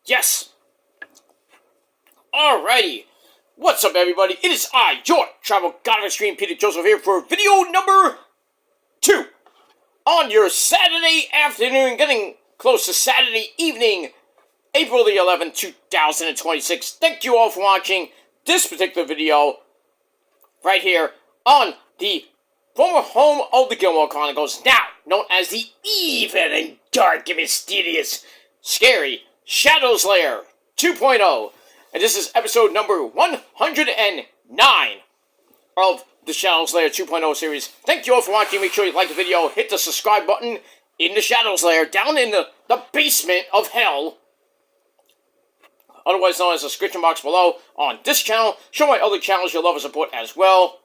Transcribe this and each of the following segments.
Yes! Alrighty. What's up, everybody? It is I, your Travel God of Extreme, Peter Joseph, here for video number 2. On your Saturday afternoon, getting close to Saturday evening, April the 11th, 2026. Thank you all for watching this particular video right here on the former home of the Gilmore Chronicles, now known as the evil and dark and mysterious, scary Shadows Lair 2.0. And this is episode number 109 of the Shadows Lair 2.0 series. Thank you all for watching. Make sure you like the video, hit the subscribe button in the Shadows Lair, down in the basement of hell, otherwise known as the description box below on this channel. Show my other channels your love and support as well.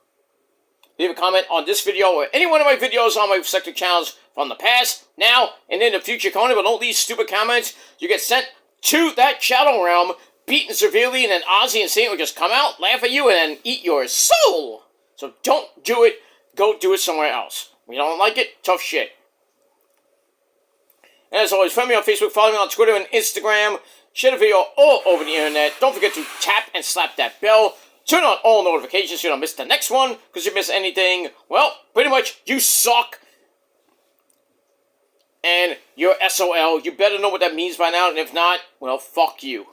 Leave a comment on this video or any one of my videos on my respective channels from the past, now, and in the future comment, but don't leave stupid comments. You get sent to that shadow realm, beaten severely, and then Ozzy and Satan will just come out, laugh at you, and then eat your soul. So don't do it. Go do it somewhere else. If you don't like it, tough shit. And as always, friend me on Facebook, follow me on Twitter and Instagram. Share the video all over the internet. Don't forget to tap and slap that bell. Turn on all notifications so you don't miss the next one. Because if you miss anything, well, pretty much, you suck. And you're SOL. You better know what that means by now. And if not, well, fuck you.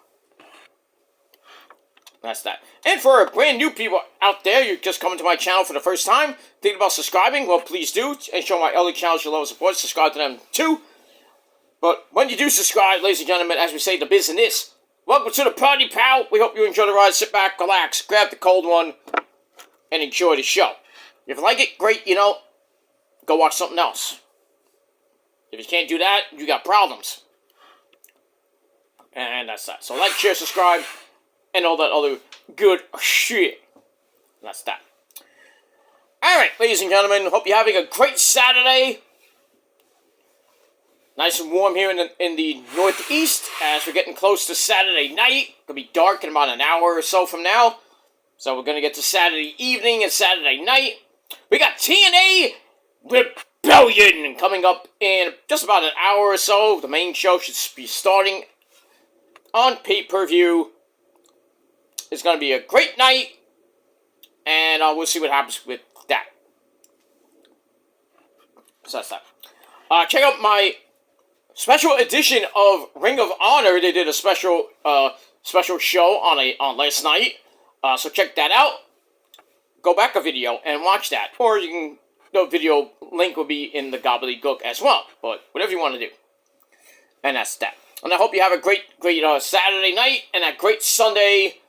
That's that. And for brand new people out there, you're just coming to my channel for the first time, thinking about subscribing, well, please do. And show my other channels your love and support. Subscribe to them too. But when you do subscribe, ladies and gentlemen, as we say, the business, welcome to the party, pal. We hope you enjoy the ride. Sit back, relax, grab the cold one, and enjoy the show. If you like it, great, go watch something else. If you can't do that, you got problems. And that's that. So like, share, subscribe, and all that other good shit. That's that. Alright, ladies and gentlemen, hope you're having a great Saturday. Nice and warm here in the northeast as we're getting close to Saturday night. It'll be dark in about an hour or so from now. So we're going to get to Saturday evening and Saturday night. We got Tna Rebellion coming up in just about an hour or so. The main show should be starting on pay-per-view. It's going to be a great night. And we'll see what happens with that. So that's that. Check out my special edition of Ring of Honor. They did a special show on last night. So check that out. Go back a video and watch that. Or you can, the video link will be in the gobbledygook as well. But whatever you want to do. And that's that. And I hope you have a great Saturday night and a great Sunday.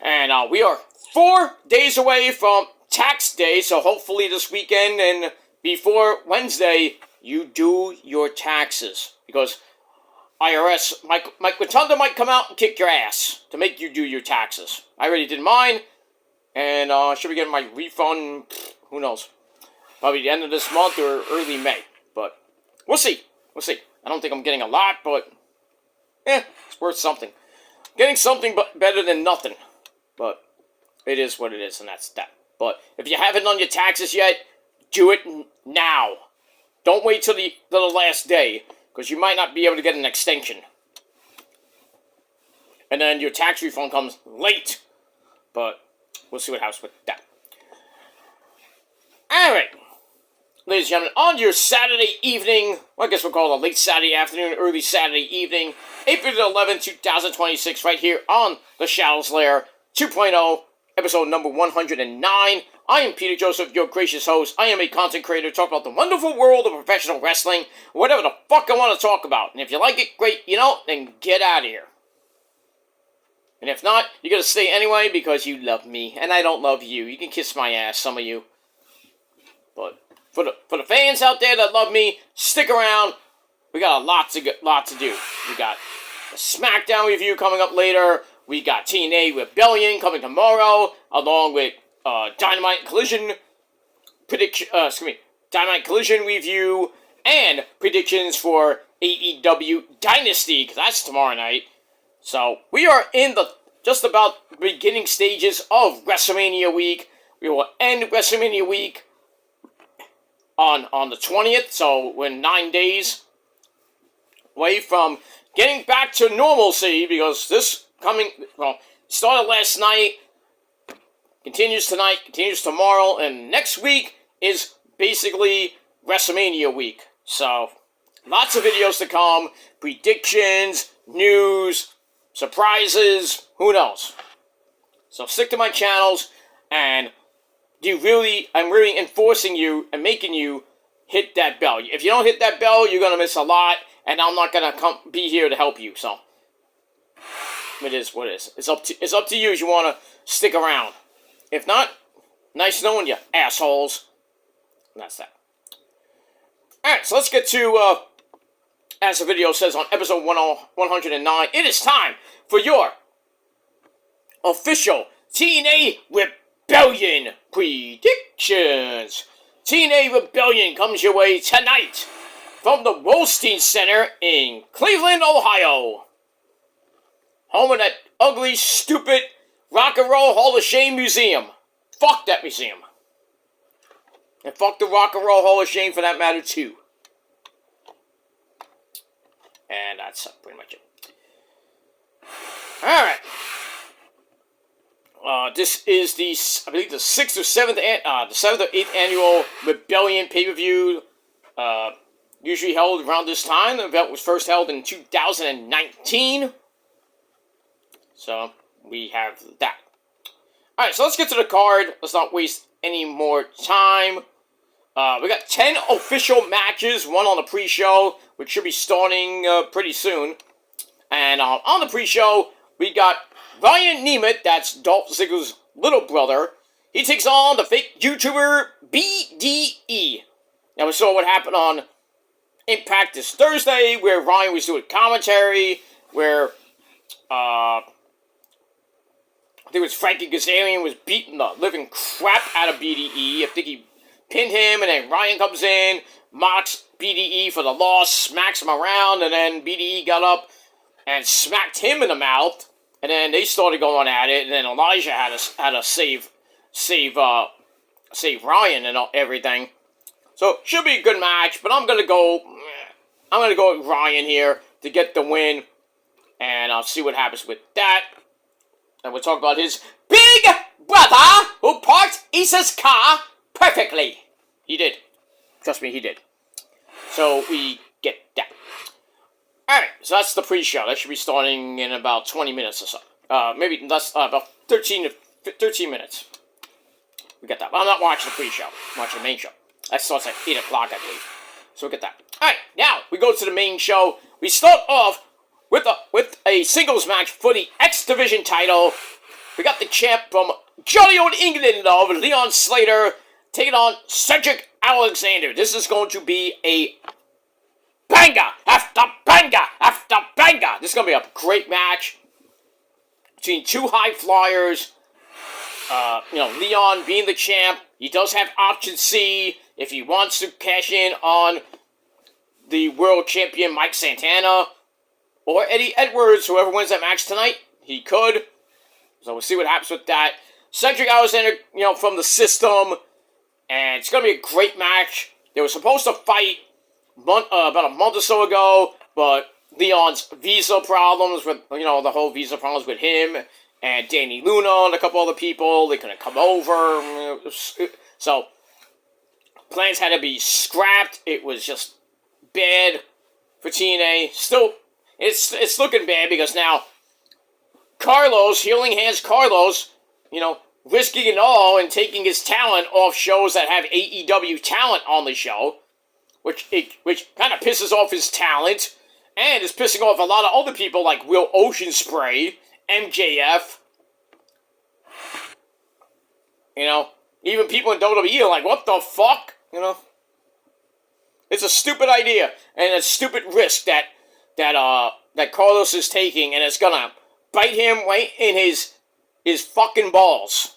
And we are 4 days away from tax day. So hopefully this weekend and before Wednesday, you do your taxes, because IRS, Mike Rotunda might come out and kick your ass to make you do your taxes. I already did mine, and should be getting my refund, who knows, probably the end of this month or early May, but we'll see, I don't think I'm getting a lot, but, it's worth something. Getting something but better than nothing, but it is what it is, and that's that. But if you haven't done your taxes yet, do it now. Don't wait till the last day, because you might not be able to get an extension. And then your tax refund comes late. But we'll see what happens with that. Alright. Ladies and gentlemen, on your Saturday evening, well, I guess we'll call it a late Saturday afternoon, early Saturday evening, April 11th, 2026, right here on the Shadows Lair 2.0, episode number 109. I am Peter Joseph, your gracious host. I am a content creator, talk about the wonderful world of professional wrestling, whatever the fuck I want to talk about. And if you like it, great, then get out of here. And if not, you're going to stay anyway because you love me, and I don't love you. You can kiss my ass, some of you. But for the fans out there that love me, stick around. We got a lot to do. We got a SmackDown review coming up later. We got Tna Rebellion coming tomorrow, along with Dynamite Collision review and predictions for AEW Dynasty, because that's tomorrow night. So we are in the just about beginning stages of WrestleMania week. We will end WrestleMania week on the 20th, so we're 9 days away from getting back to normalcy because started last night, continues tonight, continues tomorrow, and next week is basically WrestleMania week. So, lots of videos to come, predictions, news, surprises, who knows. So stick to my channels, and I'm really enforcing you and making you hit that bell. If you don't hit that bell, you're going to miss a lot, and I'm not going to be here to help you, so it is what it is. It's up to you if you want to stick around. If not, nice knowing you, assholes. And that's that. Alright, so let's get to, as the video says on episode 109, it is time for your official TNA Rebellion predictions. TNA Rebellion comes your way tonight from the Wolstein Center in Cleveland, Ohio. Home of that ugly, stupid Rock and Roll Hall of Shame museum. Fuck that museum. And fuck the Rock and Roll Hall of Shame for that matter, too. And that's pretty much it. Alright. This is I believe the 6th or 7th, the 7th or 8th annual Rebellion pay-per-view. Usually held around this time. The event was first held in 2019. So, we have that. Alright, so let's get to the card. Let's not waste any more time. We got 10 official matches, one on the pre-show, which should be starting pretty soon. And on the pre-show, we got Ryan Nemeth, that's Dolph Ziggler's little brother. He takes on the fake YouTuber BDE. Now we saw what happened on Impact this Thursday, where Ryan was doing commentary, where I think it was Frankie Kazarian was beating the living crap out of BDE. I think he pinned him, and then Ryan comes in, mocks BDE for the loss, smacks him around, and then BDE got up and smacked him in the mouth, and then they started going at it, and then Elijah had to save Ryan and everything. So should be a good match, but I'm gonna go with Ryan here to get the win, and I'll see what happens with that. And we'll talk about his big brother who parked Issa's car perfectly. He did. Trust me, he did. So we get that. Alright, so that's the pre-show. That should be starting in about 20 minutes or so. Maybe less, about 13 minutes. We get that. But I'm not watching the pre-show. I'm watching the main show. That starts at 8 o'clock, I believe. So we get that. Alright, now we go to the main show. We start off with a singles match for the X Division title. We got the champ from jolly old England of Leon Slater taking on Cedric Alexander. This is going to be a banger after banger after banger. This is going to be a great match between two high flyers. Leon being the champ, he does have option C if he wants to cash in on the world champion Mike Santana or Eddie Edwards. Whoever wins that match tonight, he could. So we'll see what happens with that. Cedric Alexander, from the system, and it's going to be a great match. They were supposed to fight about a month or so ago, but Leon's visa problems with, the whole visa problems with him and Danny Luna and a couple other people, they couldn't come over. So, plans had to be scrapped. It was just bad for TNA. Still, it's looking bad because now Carlos, Healing Hands Carlos, risking it all and taking his talent off shows that have AEW talent on the show, which kind of pisses off his talent, and is pissing off a lot of other people like Will Oceanspray, MJF. Even people in WWE are like, what the fuck? It's a stupid idea and a stupid risk that Carlos is taking, and it's gonna bite him right in his fucking balls.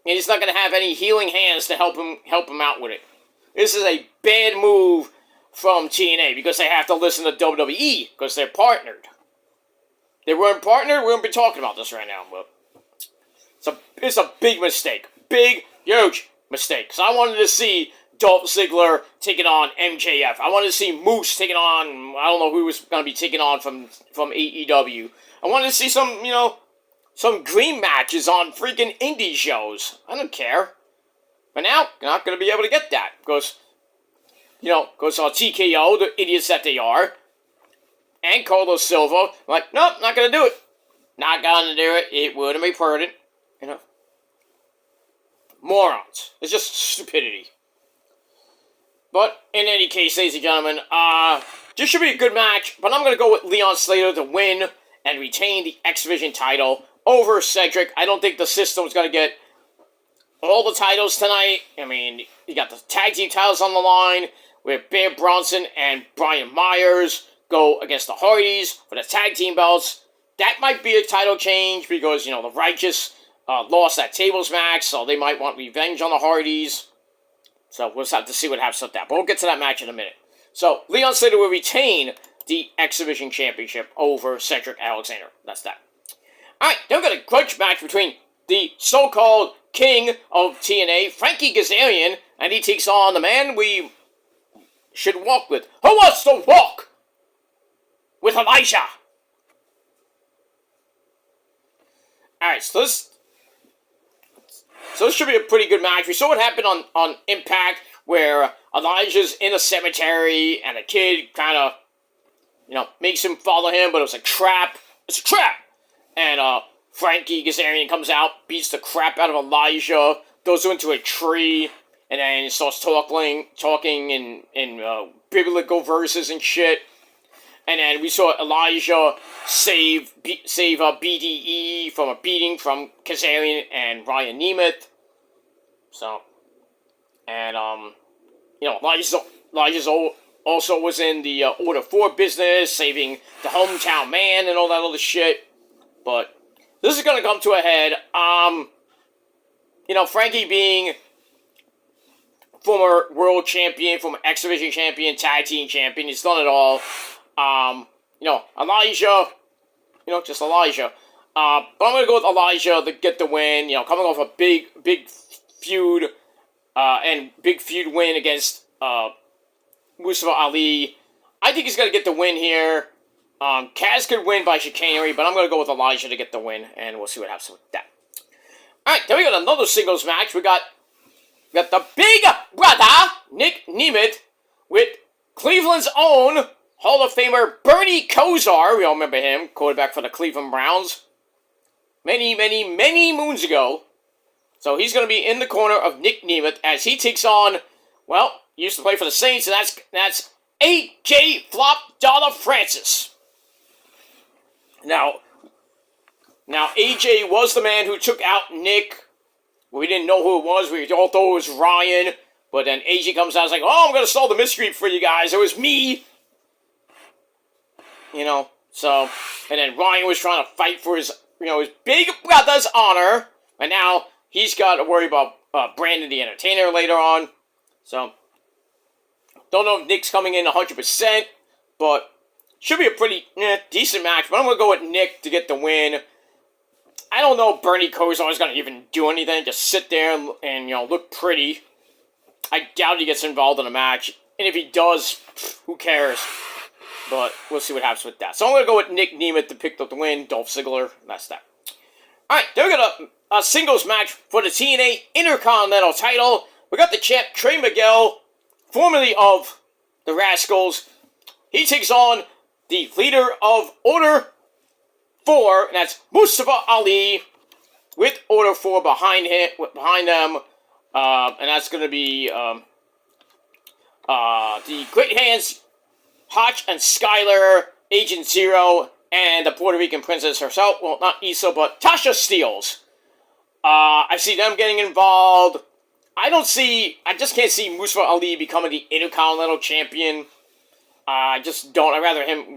And he's not gonna have any healing hands to help him out with it. This is a bad move from TNA because they have to listen to WWE because they're partnered. They weren't partnered, we wouldn't be talking about this right now, but it's a big mistake. Big, huge mistake. Because I wanted to see Dolph Ziggler taking on MJF. I wanted to see Moose taking on, I don't know who was going to be taking on from AEW. I wanted to see some, some dream matches on freaking indie shows. I don't care. But now, you're not going to be able to get that. Because, because TKO, the idiots that they are, and Carlos Silva, like, nope, not going to do it. Not going to do it. It wouldn't be prudent. Morons. It's just stupidity. But, in any case, ladies and gentlemen, this should be a good match, but I'm going to go with Leon Slater to win and retain the X Division title over Cedric. I don't think the system's going to get all the titles tonight. I mean, you got the tag team titles on the line, where Bear Bronson and Brian Myers go against the Hardys for the tag team belts. That might be a title change, because, the Righteous lost that tables match, so they might want revenge on the Hardys. So we'll just have to see what happens with that. But we'll get to that match in a minute. So Leon Slater will retain the X Division Championship over Cedric Alexander. That's that. Alright, then we've got a grudge match between the so-called king of TNA, Frankie Kazarian, and he takes on the man we should walk with. Who wants to walk with Elijah? Alright, so this should be a pretty good match. We saw what happened on Impact, where Elijah's in a cemetery, and a kid kind of, makes him follow him, but it was a trap. It's a trap! And, Frankie Kazarian comes out, beats the crap out of Elijah, goes into a tree, and then starts talking in biblical verses and shit. And then we saw Elijah save BDE from a beating from Kazarian and Ryan Nemeth. So, and Elijah's also was in the Order 4 business, saving the hometown man and all that other shit. But this is gonna come to a head. Frankie being former world champion, former X Division champion, tag team champion, he's done it all. Elijah, just Elijah. But I'm going to go with Elijah to get the win, coming off a big feud, and big feud win against, Mustafa Ali. I think he's going to get the win here. Kaz could win by chicanery, but I'm going to go with Elijah to get the win, and we'll see what happens with that. Alright, then we got another singles match. We got the big brother, Nick Nemeth, with Cleveland's own Hall of Famer Bernie Kosar. We all remember him, quarterback for the Cleveland Browns. Many moons ago. So he's going to be in the corner of Nick Nemeth as he takes on, he used to play for the Saints, and that's AJ Flop Dollar Francis. Now AJ was the man who took out Nick. We didn't know who it was. We all thought it was Ryan. But then AJ comes out and is like, I'm going to solve the mystery for you guys. It was me. So, and then Ryan was trying to fight for his big brother's honor, and now he's got to worry about Brandon the Entertainer later on. So, don't know if Nick's coming in 100%, but should be a pretty decent match. But I'm going to go with Nick to get the win. I don't know if Bernie Kosar is going to even do anything, just sit there and look pretty. I doubt he gets involved in a match, and if he does, who cares? But we'll see what happens with that. So I'm going to go with Nick Nemeth to pick up the win. Dolph Ziggler. That's that. Alright, then we got a singles match for the TNA Intercontinental title. We got the champ Trey Miguel, formerly of the Rascals. He takes on the leader of Order 4, and that's Mustafa Ali, with Order 4 behind them. And that's going to be the Great Hands, Hotch and Skylar, Agent Zero, and the Puerto Rican princess herself. Well, not Issa, but Tasha Steelz. I see them getting involved. I just can't see Mustafa Ali becoming the Intercontinental Champion. I just don't. I'd rather him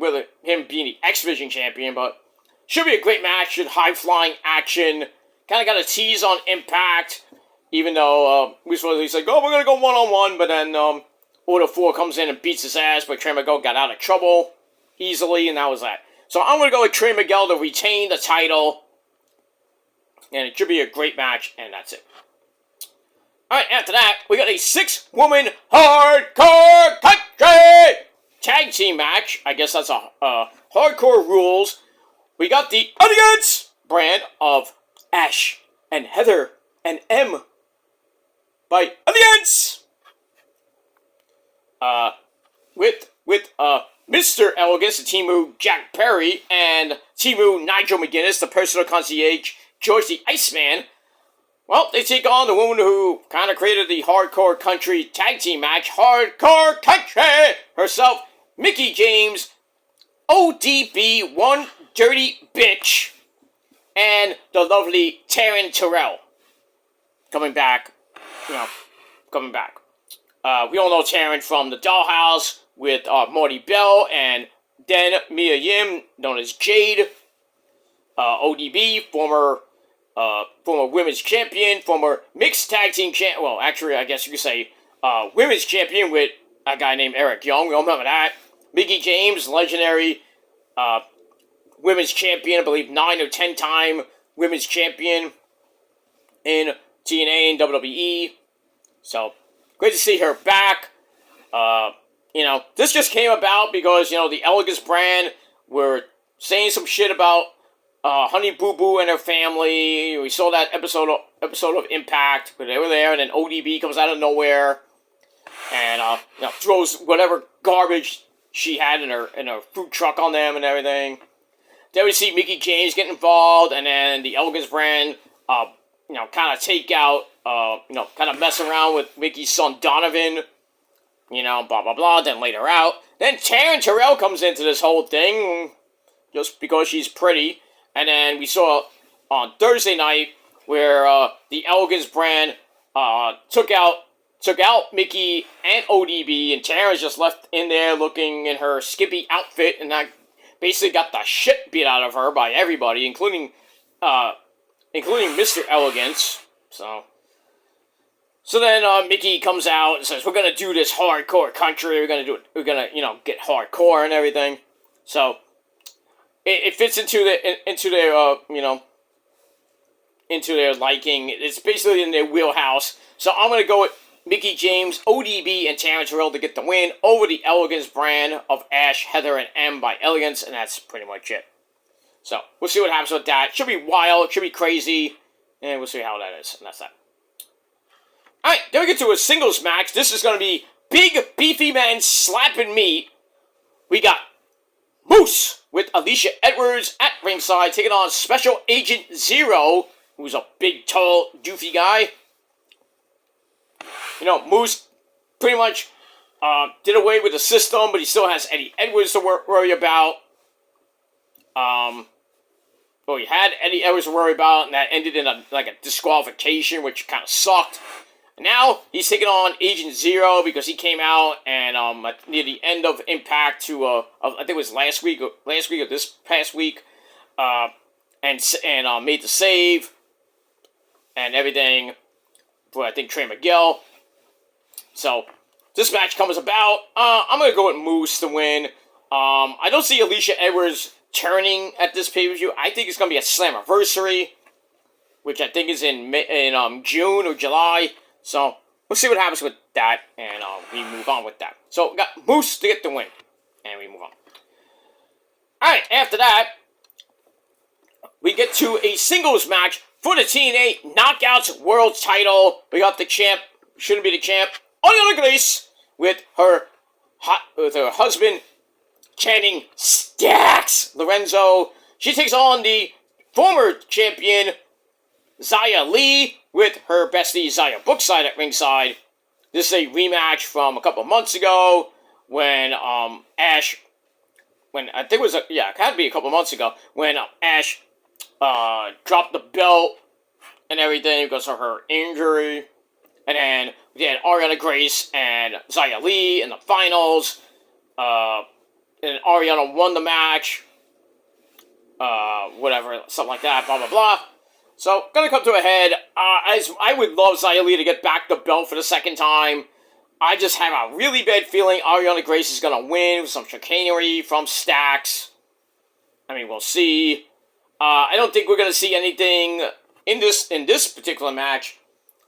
being the X Division Champion, but should be a great match. Should high-flying action. Kind of got a tease on Impact, even though Mustafa Ali's like, we're going to go one-on-one, but then Order 4 comes in and beats his ass, but Trey Miguel got out of trouble easily, and that was that. So I'm going to go with Trey Miguel to retain the title, and it should be a great match, and that's it. Alright, after that, we got a 6-woman hardcore country tag team match. I guess that's a hardcore rules. We got the Alliance brand of Ash and Heather and M by Alliance. With Mr. Elegance, the Timu Jack Perry, and Timu Nigel McGuinness, the personal concierge, George the Iceman. Well, they take on the woman who kind of created the hardcore country tag team match, Hardcore Country herself, Mickie James, ODB, One Dirty Bitch, and the lovely Taryn Terrell. Coming back. We all know Taryn from the Dollhouse with Marty Bell and then Mia Yim, known as Jade. ODB, former women's champion, former mixed tag team champion. Well, actually, I guess you could say women's champion with a guy named Eric Young. We all remember that. Mickie James, legendary women's champion, I believe 9 or 10 time women's champion in TNA and WWE. So, great to see her back. This just came about because, the Elegance brand were saying some shit about Honey Boo Boo and her family. We saw that episode of Impact, but they were there, and then ODB comes out of nowhere and throws whatever garbage she had in her food truck on them and everything. Then we see Mickie James get involved, and then the Elegance brand, kind of take out, kind of mess around with Mickey's son Donovan, blah, blah, blah, then later out. Then Taryn Terrell comes into this whole thing, just because she's pretty. And then we saw on Thursday night, where the Elegance brand took out Mickie and ODB, and Taryn's just left in there looking in her skimpy outfit, and that basically got the shit beat out of her by everybody, including Mr. Elegance. So then Mickie comes out and says, "We're gonna do this hardcore country. We're gonna get hardcore and everything." So it fits into their liking. It's basically in their wheelhouse. So I'm gonna go with Mickie James, ODB, and Taryn Terrell to get the win over the Elegance brand of Ash, Heather, and M by Elegance, and that's pretty much it. So, we'll see what happens with that. Should be wild, should be crazy, and we'll see how that is, and that's that. Alright, then we get to a singles match. This is going to be big, beefy men slapping meat. We got Moose with Alicia Edwards at ringside, taking on Special Agent Zero, who's a big, tall, doofy guy. Moose pretty much did away with the system, but he still has Eddie Edwards to worry about. He had Eddie Edwards to worry about, and that ended in a disqualification, which kind of sucked. And now he's taking on Agent Zero because he came out and near the end of Impact I think it was last week or this past week, and made the save and everything for I think Trey Miguel. So this match comes about. I'm gonna go with Moose to win. I don't see Alicia Edwards turning at this pay-per-view. I think it's going to be a Slammiversary, which I think is in June or July. So, we'll see what happens with that, and we move on with that. So, we got Moose to get the win, and we move on. Alright, after that, we get to a singles match for the TNA Knockouts World Title. We got the champ, shouldn't be the champ, Ariana Grace, with her husband, Channing Stacks Lorenzo. She takes on the former champion, Xia Li, with her bestie, Xia Brookside at ringside. This is a rematch from a couple months ago when Ash, it had to be a couple months ago, when Ash dropped the belt and everything because of her injury. And then we had Ariana Grace and Xia Li in the finals. And Ariana won the match. Something like that, blah, blah, blah. So, gonna come to a head. I would love Xia Li to get back the belt for the second time. I just have a really bad feeling Ariana Grace is gonna win with some chicanery from Stax. I mean, we'll see. I don't think we're gonna see anything in this particular match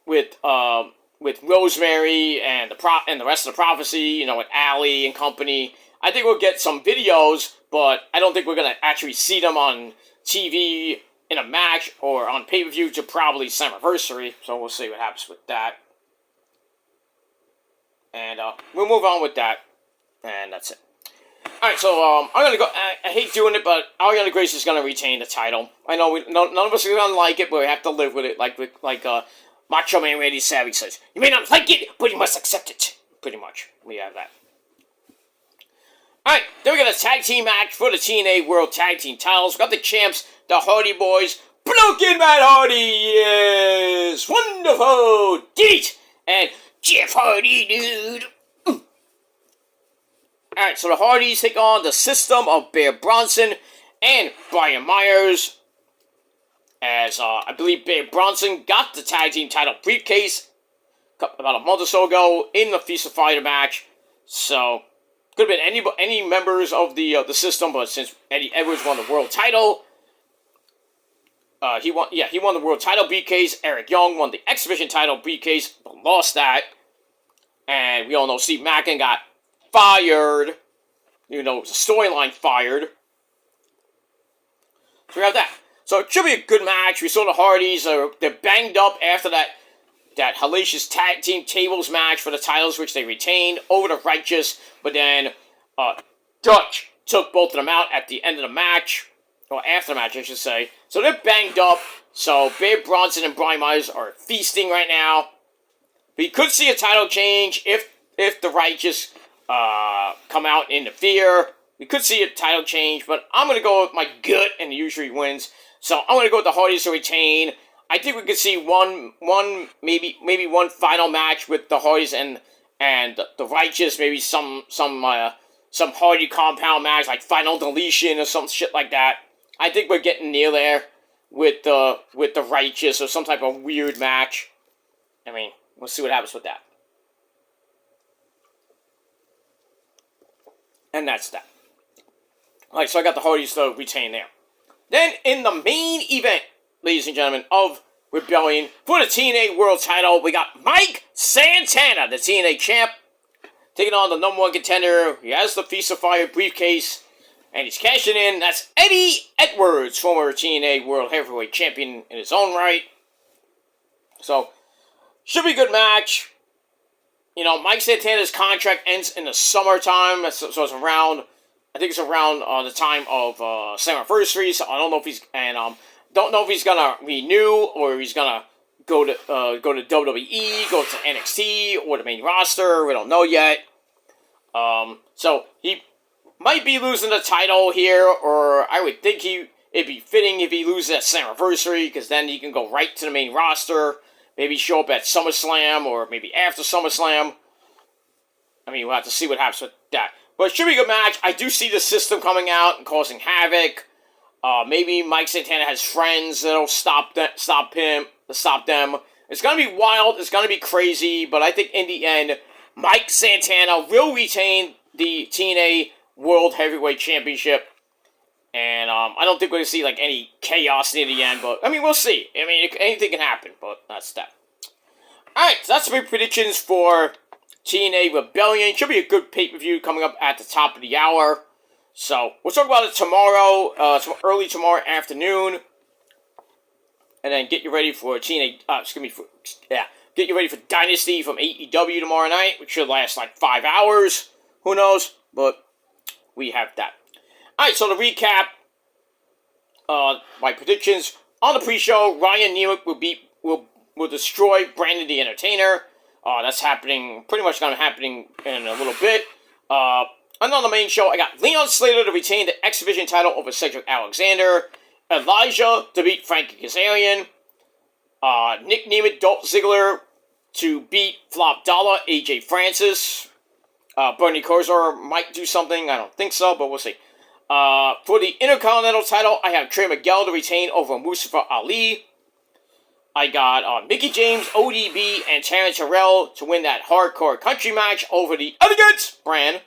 with with Rosemary and the rest of the prophecy, you know, with Allie and company. I think we'll get some videos, but I don't think we're gonna actually see them on TV in a match or on pay-per-view to probably Slammiversary. So we'll see what happens with that. And we'll move on with that. And that's it. Alright, so I'm gonna go. I hate doing it, but Ariana Grace is gonna retain the title. I know none of us are gonna like it, but we have to live with it. Like Macho Man Randy Savage says, "You may not like it, but you must accept it." Pretty much, we have that. Alright, then we got a tag team match for the TNA World Tag Team titles. We got the champs, the Hardy Boys, Broken Matt Hardy, yes, wonderful, Deet, and Jeff Hardy, dude. Alright, so the Hardys take on the System of Bear Bronson and Brian Myers. As I believe Bear Bronson got the tag team title briefcase about a month or so ago in the Feast of Fighter match. So could have been any members of the System, but since Eddie Edwards won the world title, he won the world title briefcase. Eric Young won the X Division title briefcase, but lost that. And we all know Steve Mackin got fired. You know, it's a storyline fired. So we have that. So it should be a good match. We saw the Hardys. They're banged up after that hellacious tag team tables match for the titles, which they retained over the Righteous. But then Dutch took both of them out at the end of the match. Or after the match, I should say. So they're banged up. So Bear Bronson and Brian Myers are feasting right now. We could see a title change if the Righteous come out and interfere. We could see a title change, but I'm going to go with my gut, and usually wins. So I'm going to go with the Hardys to retain. I think we could see maybe one final match with the Hardys and the Righteous. Maybe some Hardy compound match, like Final Deletion or some shit like that. I think we're getting near there with the Righteous or some type of weird match. I mean, we'll see what happens with that. And that's that. Alright, so I got the Hardys to retain there. Then, in the main event, ladies and gentlemen, of Rebellion, for the TNA World title, we got Mike Santana, the TNA champ, taking on the number one contender. He has the Feast of Fire briefcase, and he's cashing in. That's Eddie Edwards, former TNA World Heavyweight Champion in his own right. So, should be a good match. You know, Mike Santana's contract ends in the summertime, so it's around, I think it's around the time of Slammiversary, so I don't know if he's, don't know if he's gonna renew, or he's gonna go to WWE, go to NXT, or the main roster, we don't know yet. So, he might be losing the title here, or I would think it'd be fitting if he loses at Slammiversary, because then he can go right to the main roster. Maybe show up at SummerSlam, or maybe after SummerSlam. I mean, we'll have to see what happens with that. But it should be a good match. I do see the System coming out and causing havoc. Maybe Mike Santana has friends that'll stop them. It's going to be wild. It's going to be crazy. But I think in the end, Mike Santana will retain the TNA World Heavyweight Championship. And I don't think we're going to see like any chaos near the end, but I mean, we'll see. I mean, anything can happen, but that's that. Alright, so that's my predictions for TNA Rebellion. Should be a good pay-per-view coming up at the top of the hour. So, we'll talk about it tomorrow, early tomorrow afternoon. And then get you ready for get you ready for Dynasty from AEW tomorrow night, which should last like 5 hours. Who knows? But we have that. Alright, so to recap my predictions on the pre-show, Ryan Nemec will destroy Brandon the Entertainer. That's happening, pretty much going to happening in a little bit. And on the main show, I got Leon Slater to retain the X Division title over Cedric Alexander, Elijah to beat Frankie Kazarian, Nick Nemec, Dolph Ziggler to beat Flop Dollar, AJ Francis, Bernie Kosar might do something, I don't think so, but we'll see. For the Intercontinental title, I have Trey Miguel to retain over Mustafa Ali. I got Mickey James, ODB, and Terrence Harrell to win that hardcore country match over the Elegance brand.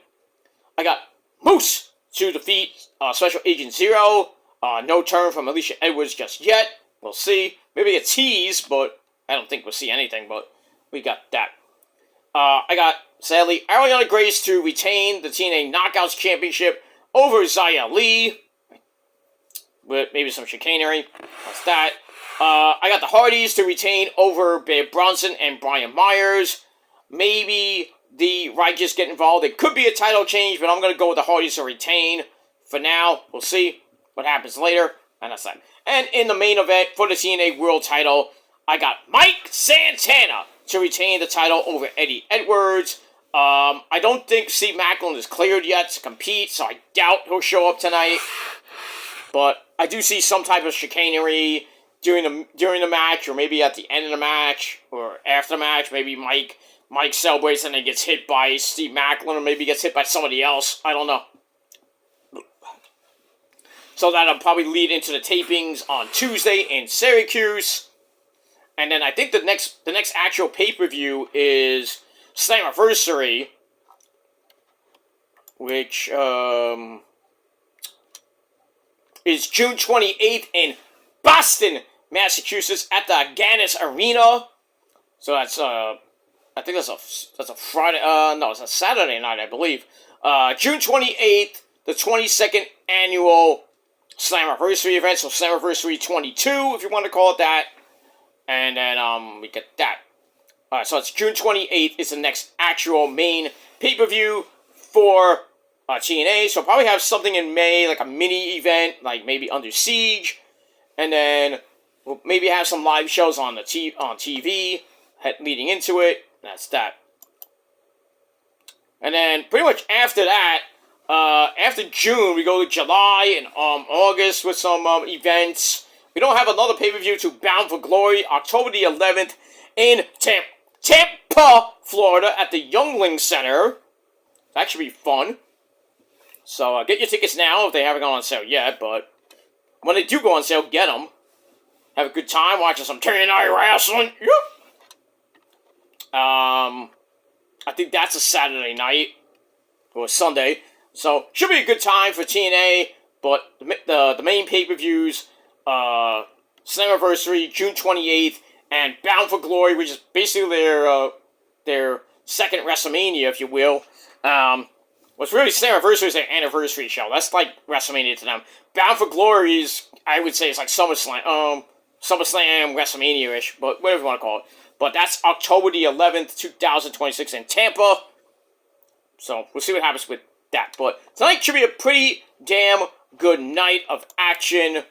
I got Moose to defeat Special Agent Zero. No turn from Alicia Edwards just yet. We'll see. Maybe a tease, but I don't think we'll see anything, but we got that. I got, sadly, Ariana Grace to retain the TNA Knockouts Championship over Xia Li, with maybe some chicanery. That's that. I got the Hardys to retain over Babe Bronson and Brian Myers. Maybe the Righteous get involved. It could be a title change, but I'm going to go with the Hardys to retain. For now, we'll see what happens later. And that's that. And in the main event for the TNA World title, I got Mike Santana to retain the title over Eddie Edwards. I don't think Steve Macklin is cleared yet to compete, so I doubt he'll show up tonight. But I do see some type of chicanery during the match, or maybe at the end of the match, or after the match. Maybe Mike celebrates and then gets hit by Steve Macklin, or maybe gets hit by somebody else. I don't know. So that'll probably lead into the tapings on Tuesday in Syracuse. And then I think the next actual pay-per-view is Slammiversary, which is June 28th in Boston, Massachusetts, at the Agganis Arena. So that's I think that's a Friday. No, it's a Saturday night, I believe. June 28th, the 22nd annual Slammiversary event. So Slammiversary 22, if you want to call it that. And then we get that. Alright, so it's June 28th is the next actual main pay-per-view for TNA. So I'll probably have something in May, like a mini event, like maybe Under Siege. And then we'll maybe have some live shows on TV leading into it. That's that. And then pretty much after that, after June, we go to July and August with some events. We don't have another pay-per-view to Bound for Glory, October the 11th in Tampa, Florida, at the Youngling Center. That should be fun. So get your tickets now if they haven't gone on sale yet, but when they do go on sale, get them. Have a good time watching some TNA wrestling. Yep. I think that's a Saturday night, or Sunday. So, should be a good time for TNA, but the main pay-per-views, Slammiversary, June 28th, and Bound for Glory, which is basically their second WrestleMania, if you will. What's really Slammiversary is their anniversary show. That's like WrestleMania to them. Bound for Glory is, I would say, it's like SummerSlam, WrestleMania-ish, but whatever you want to call it. But that's October the 11th, 2026 in Tampa. So, we'll see what happens with that. But tonight should be a pretty damn good night of action.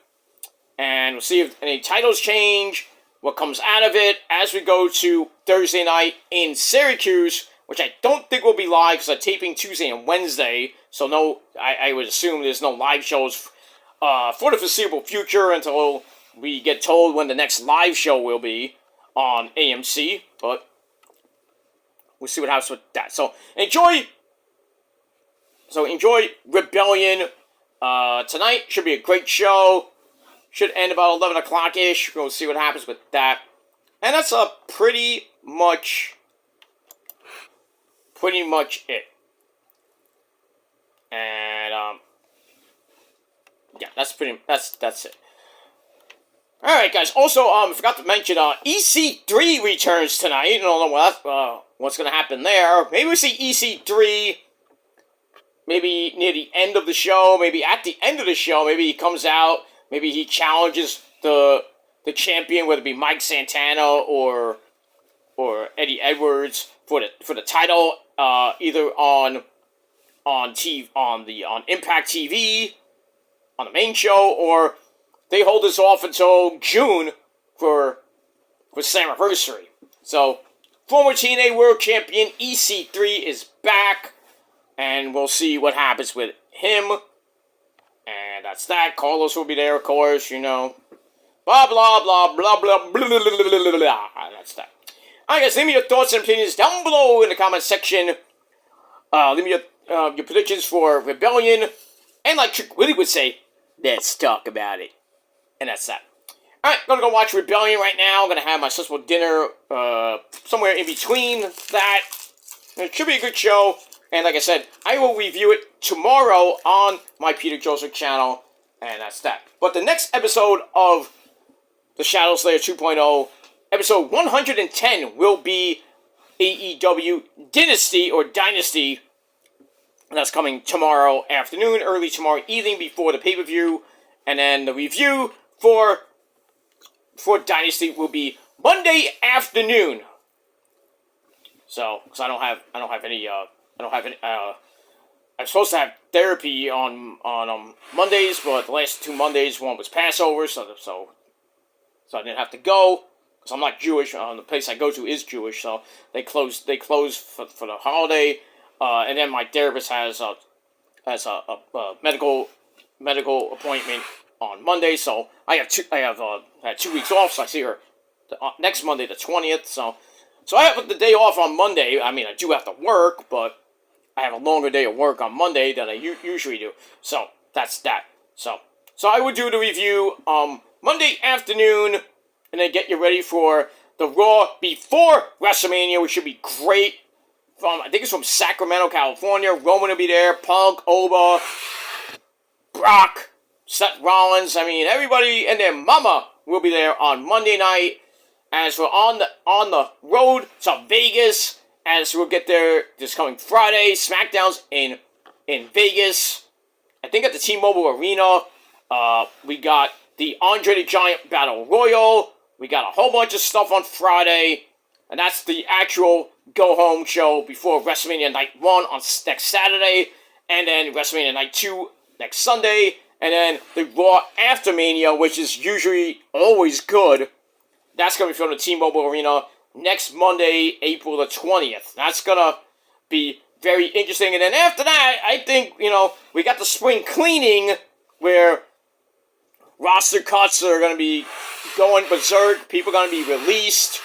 And we'll see if any titles change, what comes out of it as we go to Thursday night in Syracuse, which I don't think will be live because I'm taping Tuesday and Wednesday. So no, I would assume there's no live shows for the foreseeable future until we get told when the next live show will be on AMC. But we'll see what happens with that. So enjoy Rebellion tonight. Should be a great show. Should end about 11 o'clock-ish. We'll see what happens with that. And that's pretty much it. And, yeah, that's it. Alright, guys. Also, I forgot to mention, EC3 returns tonight. I don't know what's going to happen there. Maybe we see EC3 maybe near the end of the show. Maybe at the end of the show. Maybe he comes out. Maybe he challenges the champion, whether it be Mike Santana or Eddie Edwards for the title, either on Impact TV, on the main show, or they hold this off until June for Slammiversary. So, former TNA World Champion EC3 is back, and we'll see what happens with him. And that's that. Carlos will be there, of course, you know. Blah, blah, blah, blah, blah, blah, blah, blah, blah, blah. That's that. Alright, guys, leave me your thoughts and opinions down below in the comment section. Leave me your predictions for Rebellion. And like Trick Willie would say, let's talk about it. And that's that. Alright, I'm gonna go watch Rebellion right now. I'm gonna have my successful dinner somewhere in between that. It should be a good show. And like I said, I will review it tomorrow on my Peter Joseph channel. And that's that. But the next episode of the Shadow Slayer 2.0, episode 110, will be AEW Dynasty or Dynasty. And that's coming tomorrow afternoon, early tomorrow evening before the pay-per-view. And then the review for Dynasty will be Monday afternoon. So, because I don't have any, I'm supposed to have therapy on Mondays, but the last 2 Mondays, one was Passover, so I didn't have to go, because I'm not Jewish. The place I go to is Jewish, so they close for the holiday, and then my therapist has a medical appointment on Monday, so I had 2 weeks off, so I see her next Monday, the 20th, so I have the day off on Monday. I mean, I do have to work, but I have a longer day of work on Monday than I usually do. So, that's that. So I would do the review Monday afternoon, and then get you ready for the Raw before WrestleMania, which should be great. I think it's from Sacramento, California. Roman will be there. Punk, Oba, Brock, Seth Rollins. I mean, everybody and their mama will be there on Monday night. As we're on the road to Vegas, as we'll get there this coming Friday. SmackDown's in Vegas. I think at the T-Mobile Arena. We got the Andre the Giant Battle Royal. We got a whole bunch of stuff on Friday. And that's the actual go-home show before WrestleMania Night 1 on next Saturday. And then WrestleMania Night 2 next Sunday. And then the Raw after Mania, which is usually always good. That's going to be from the T-Mobile Arena next Monday, April the 20th. That's going to be very interesting. And then after that, I think, we got the spring cleaning where roster cuts are going to be going berserk. People are going to be released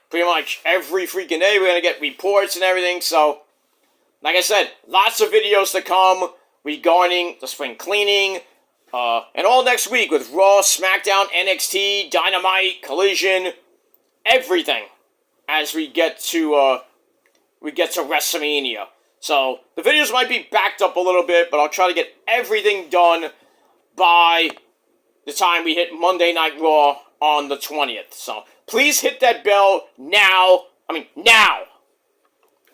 pretty much every freaking day. We're going to get reports and everything. So, like I said, lots of videos to come regarding the spring cleaning. And all next week with Raw, SmackDown, NXT, Dynamite, Collision, everything as we get to WrestleMania. So the videos might be backed up a little bit, but I'll try to get everything done by the time we hit Monday Night Raw on the 20th. So please hit that bell now. I mean, now.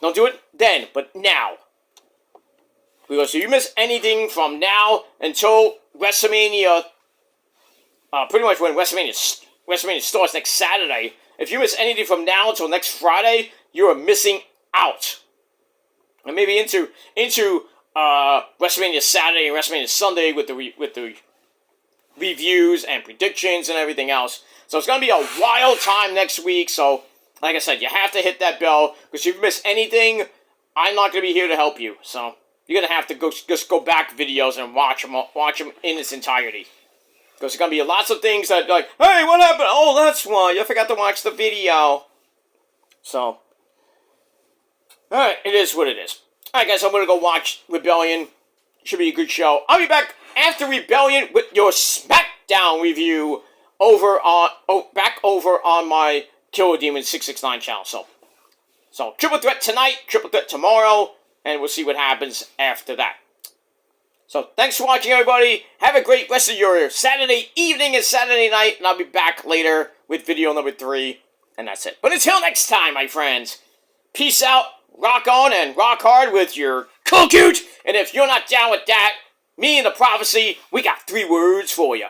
Don't do it then, but now. Because if you miss anything from now until WrestleMania, pretty much when WrestleMania starts next Saturday, if you miss anything from now until next Friday, you are missing out. And maybe into WrestleMania Saturday and WrestleMania Sunday with the reviews and predictions and everything else. So it's going to be a wild time next week. So, like I said, you have to hit that bell, because if you miss anything, I'm not going to be here to help you. So you're going to have to just go back videos and watch them in its entirety. Because there's going to be lots of things that, like, hey, what happened? Oh, that's why. You forgot to watch the video. So, alright, it is what it is. Alright, guys, I'm going to go watch Rebellion. Should be a good show. I'll be back after Rebellion with your SmackDown review back over on my Killer Demon 669 channel. So, triple threat tonight, triple threat tomorrow, and we'll see what happens after that. So, thanks for watching, everybody. Have a great rest of your Saturday evening and Saturday night, and I'll be back later with video number 3, and that's it. But until next time, my friends, peace out, rock on, and rock hard with your cool cute. And if you're not down with that, me and the prophecy, we got 3 words for you.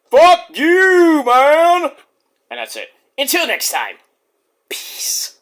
Fuck you, man! And that's it. Until next time, peace.